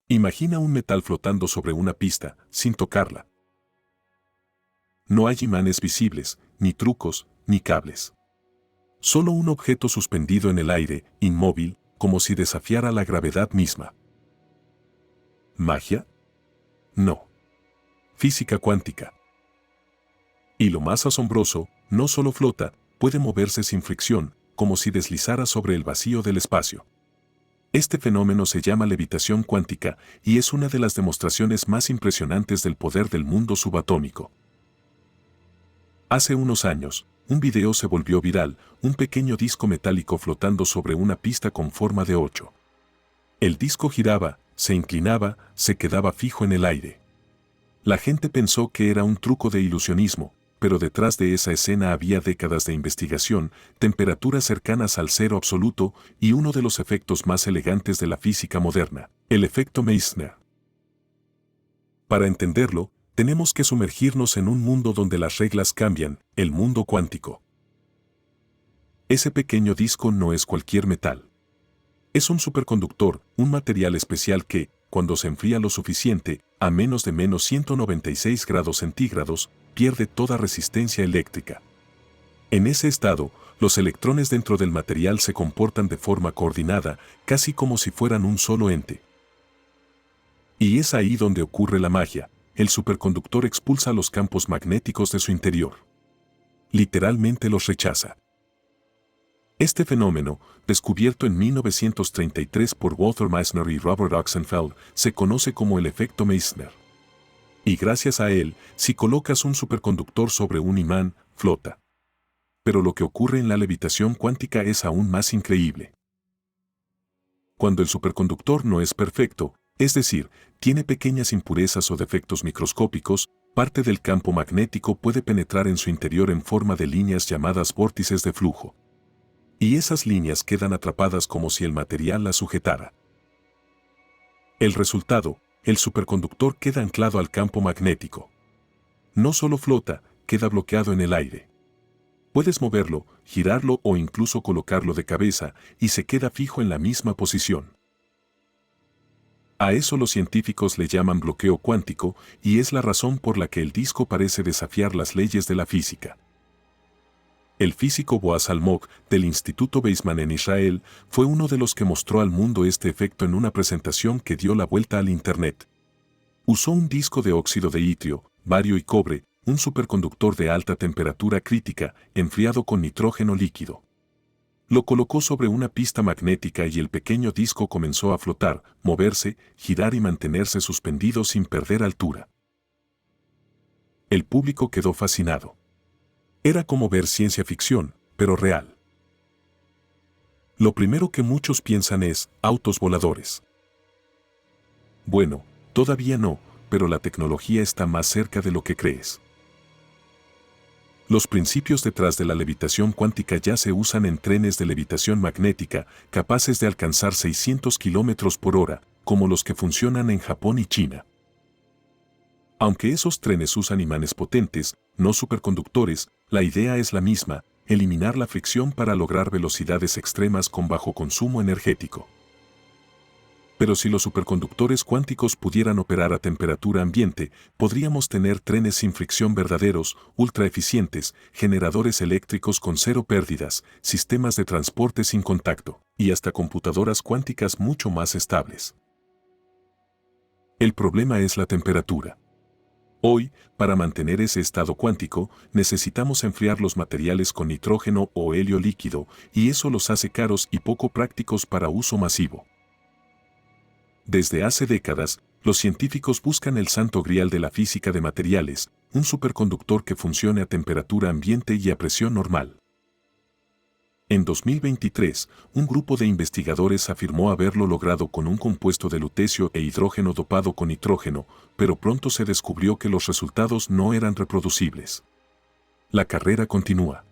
Imagina un metal flotando sobre una pista, sin tocarla. No hay imanes visibles, ni trucos, ni cables. Solo un objeto suspendido en el aire, inmóvil, como si desafiara la gravedad misma. ¿Magia? No. Física cuántica. Y lo más asombroso, no solo flota, puede moverse sin fricción, como si deslizara sobre el vacío del espacio. Este fenómeno se llama levitación cuántica y es una de las demostraciones más impresionantes del poder del mundo subatómico. Hace unos años, un video se volvió viral, un pequeño disco metálico flotando sobre una pista con forma de 8. El disco giraba, se inclinaba, se quedaba fijo en el aire. La gente pensó que era un truco de ilusionismo, pero detrás de esa escena había décadas de investigación, temperaturas cercanas al cero absoluto y uno de los efectos más elegantes de la física moderna, el efecto Meissner. Para entenderlo, tenemos que sumergirnos en un mundo donde las reglas cambian, el mundo cuántico. Ese pequeño disco no es cualquier metal. Es un superconductor, un material especial que, cuando se enfría lo suficiente, a menos de -196 grados centígrados, pierde toda resistencia eléctrica. En ese estado, los electrones dentro del material se comportan de forma coordinada, casi como si fueran un solo ente. Y es ahí donde ocurre la magia. El superconductor expulsa los campos magnéticos de su interior. Literalmente los rechaza. Este fenómeno, descubierto en 1933 por Walter Meissner y Robert Oxenfeld, se conoce como el efecto Meissner. Y gracias a él, si colocas un superconductor sobre un imán, flota. Pero lo que ocurre en la levitación cuántica es aún más increíble. Cuando el superconductor no es perfecto, es decir, tiene pequeñas impurezas o defectos microscópicos, parte del campo magnético puede penetrar en su interior en forma de líneas llamadas vórtices de flujo. Y esas líneas quedan atrapadas como si el material las sujetara. El resultado, el superconductor queda anclado al campo magnético. No solo flota, queda bloqueado en el aire. Puedes moverlo, girarlo o incluso colocarlo de cabeza y se queda fijo en la misma posición. A eso los científicos le llaman bloqueo cuántico y es la razón por la que el disco parece desafiar las leyes de la física. El físico Boaz Almog, del Instituto Weizmann en Israel, fue uno de los que mostró al mundo este efecto en una presentación que dio la vuelta al Internet. Usó un disco de óxido de itrio, bario y cobre, un superconductor de alta temperatura crítica, enfriado con nitrógeno líquido. Lo colocó sobre una pista magnética y el pequeño disco comenzó a flotar, moverse, girar y mantenerse suspendido sin perder altura. El público quedó fascinado. Era como ver ciencia ficción, pero real. Lo primero que muchos piensan es, autos voladores. Bueno, todavía no, pero la tecnología está más cerca de lo que crees. Los principios detrás de la levitación cuántica ya se usan en trenes de levitación magnética, capaces de alcanzar 600 km por hora, como los que funcionan en Japón y China. Aunque esos trenes usan imanes potentes, no superconductores, la idea es la misma, eliminar la fricción para lograr velocidades extremas con bajo consumo energético. Pero si los superconductores cuánticos pudieran operar a temperatura ambiente, podríamos tener trenes sin fricción verdaderos, ultra eficientes, generadores eléctricos con cero pérdidas, sistemas de transporte sin contacto, y hasta computadoras cuánticas mucho más estables. El problema es la temperatura. Hoy, para mantener ese estado cuántico, necesitamos enfriar los materiales con nitrógeno o helio líquido, y eso los hace caros y poco prácticos para uso masivo. Desde hace décadas, los científicos buscan el santo grial de la física de materiales, un superconductor que funcione a temperatura ambiente y a presión normal. En 2023, un grupo de investigadores afirmó haberlo logrado con un compuesto de lutecio e hidrógeno dopado con nitrógeno, pero pronto se descubrió que los resultados no eran reproducibles. La carrera continúa.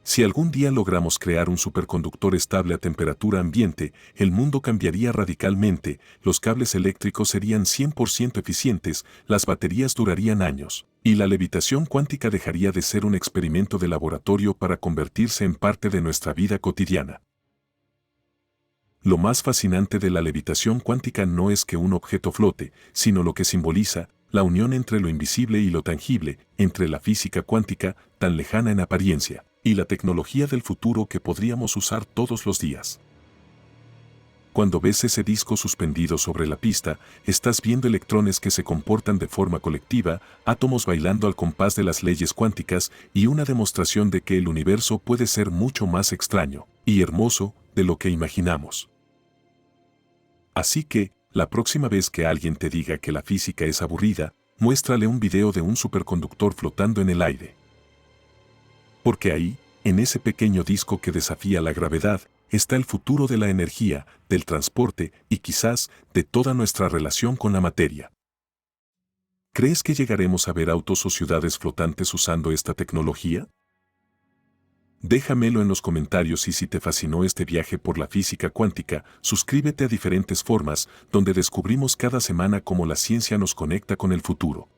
Si algún día logramos crear un superconductor estable a temperatura ambiente, el mundo cambiaría radicalmente, los cables eléctricos serían 100% eficientes, las baterías durarían años, y la levitación cuántica dejaría de ser un experimento de laboratorio para convertirse en parte de nuestra vida cotidiana. Lo más fascinante de la levitación cuántica no es que un objeto flote, sino lo que simboliza, la unión entre lo invisible y lo tangible, entre la física cuántica, tan lejana en apariencia, y la tecnología del futuro que podríamos usar todos los días. Cuando ves ese disco suspendido sobre la pista, estás viendo electrones que se comportan de forma colectiva, átomos bailando al compás de las leyes cuánticas y una demostración de que el universo puede ser mucho más extraño y hermoso de lo que imaginamos. Así que, la próxima vez que alguien te diga que la física es aburrida, muéstrale un video de un superconductor flotando en el aire. Porque ahí, en ese pequeño disco que desafía la gravedad, está el futuro de la energía, del transporte y quizás de toda nuestra relación con la materia. ¿Crees que llegaremos a ver autos o ciudades flotantes usando esta tecnología? Déjamelo en los comentarios y si te fascinó este viaje por la física cuántica, suscríbete a diferentes formas donde descubrimos cada semana cómo la ciencia nos conecta con el futuro.